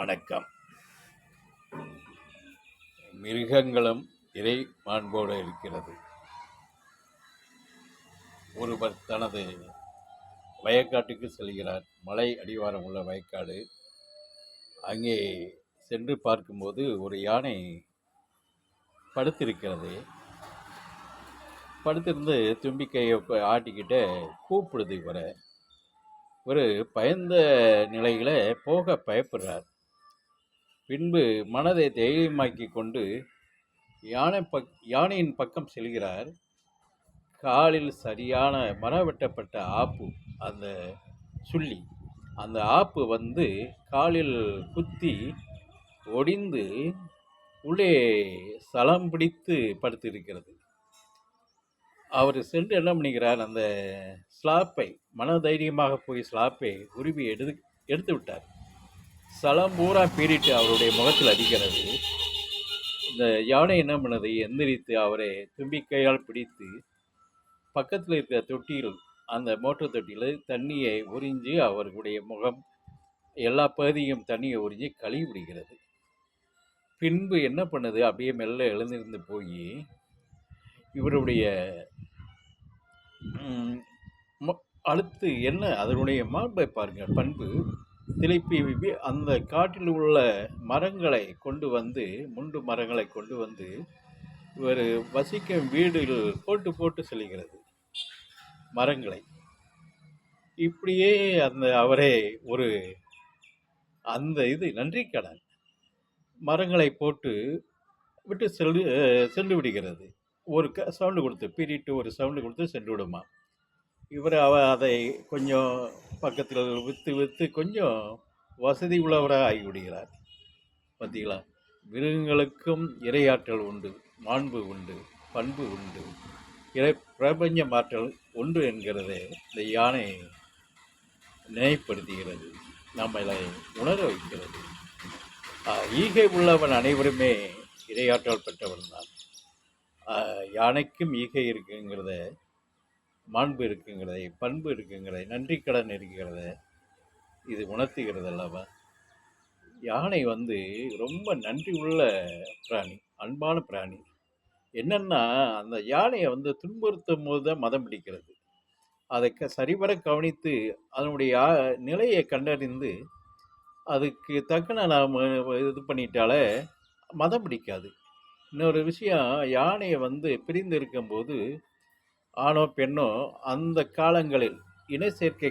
வணக்கம். மிருகங்களும் இறை மாண்போடு இருக்கிறது. ஒருவர் தனது வயக்காட்டுக்கு செல்கிறார். மலை அடிவாரம் உள்ள வயக்காடு. அங்கே சென்று பார்க்கும்போது ஒரு யானை படுத்திருக்கிறது. படுத்திருந்து தும்பிக்கையை ஆட்டிக்கிட்ட கூப்பிடுது இவரை. இவர் பயந்த நிலையில் போக பயப்படுறார். பின்பு மனதை தைரியமாக்கி கொண்டு யானையின் பக்கம் செல்கிறார். காலில் சரியான மரம் வெட்டப்பட்ட ஆப்பு, அந்த சுள்ளி, அந்த ஆப்பு வந்து காலில் குத்தி ஒடிந்து உள்ளே சலம் பிடித்து படுத்திருக்கிறது. அவர் சென்று என்ன பண்ணிக்கிறார், அந்த ஸ்லாப்பை மனதைரியமாக போய் ஸ்லாப்பை உருவி எடுத்து விட்டார். சலம் பூரா பீறிட்டு அவருடைய முகத்தில் அடிக்கிறது. இந்த யானை என்ன பண்ணது, எந்திரித்து அவரை தும்பிக்கையால் பிடித்து பக்கத்தில் இருக்கிற தொட்டியில், அந்த மோட்டர் தொட்டியில் தண்ணியை உறிஞ்சி அவர்களுடைய முகம் எல்லா பகுதியும் தண்ணியை உறிஞ்சி கழுவி விடுகிறது. பின்பு என்ன பண்ணுது, அப்படியே மெல்ல எழுந்திருந்து போய் இவருடைய அடுத்து என்ன அதனுடைய மாண்பை பாருங்கள், பண்பு திருப்பி அந்த காட்டில் உள்ள மரங்களை கொண்டு வந்து, முண்டு மரங்களை கொண்டு வந்து இவர் வசிக்கும் வீடுகள் போட்டு போட்டு செல்கிறது மரங்களை. இப்படியே அந்த அவரே ஒரு அந்த நன்றி கடன் மரங்களை போட்டு விட்டு சென்று விடுகிறது. ஒரு சவுண்டு கொடுத்து பீறிட்டு ஒரு சவுண்டு கொடுத்து சென்று விடுமா. இவர் அதை கொஞ்சம் பக்கத்தில் விற்று கொஞ்சம் வசதி உள்ளவராக ஆகிவிடுகிறார். பார்த்தீங்களா, மிருகங்களுக்கும் இறையாற்றல் உண்டு, மாண்பு உண்டு, பண்பு உண்டு, பிரபஞ்ச மாற்றல் ஒன்று என்கிறதை இந்த யானை நினைப்படுத்துகிறது, நம்மளை உணர வைக்கிறது. ஈகை உள்ளவன் அனைவருமே இறையாற்றல் பெற்றவன் தான். யானைக்கும் ஈகை இருக்குங்கிறத, மாண்பு இருக்குங்கிறதை, பண்பு இருக்குங்கிறதை, நன்றி கடன் இருக்கிறத இது உணர்த்துகிறது அல்லவா. யானை வந்து ரொம்ப நன்றி உள்ள பிராணி, அன்பான பிராணி. என்னன்னா, அந்த யானையை வந்து துன்புறுத்தும் போது தான் மதம் பிடிக்கிறது. அதை சரிவர கவனித்து அதனுடைய நிலையை கண்டறிந்து அதுக்கு தக்கன நாம் இது பண்ணிட்டாலே மதம் பிடிக்காது. இன்னொரு விஷயம், யானையை வந்து பிரிந்து இருக்கும்போது ஆணோ பெண்ணோ அந்த காலங்களில் இன சேர்க்கை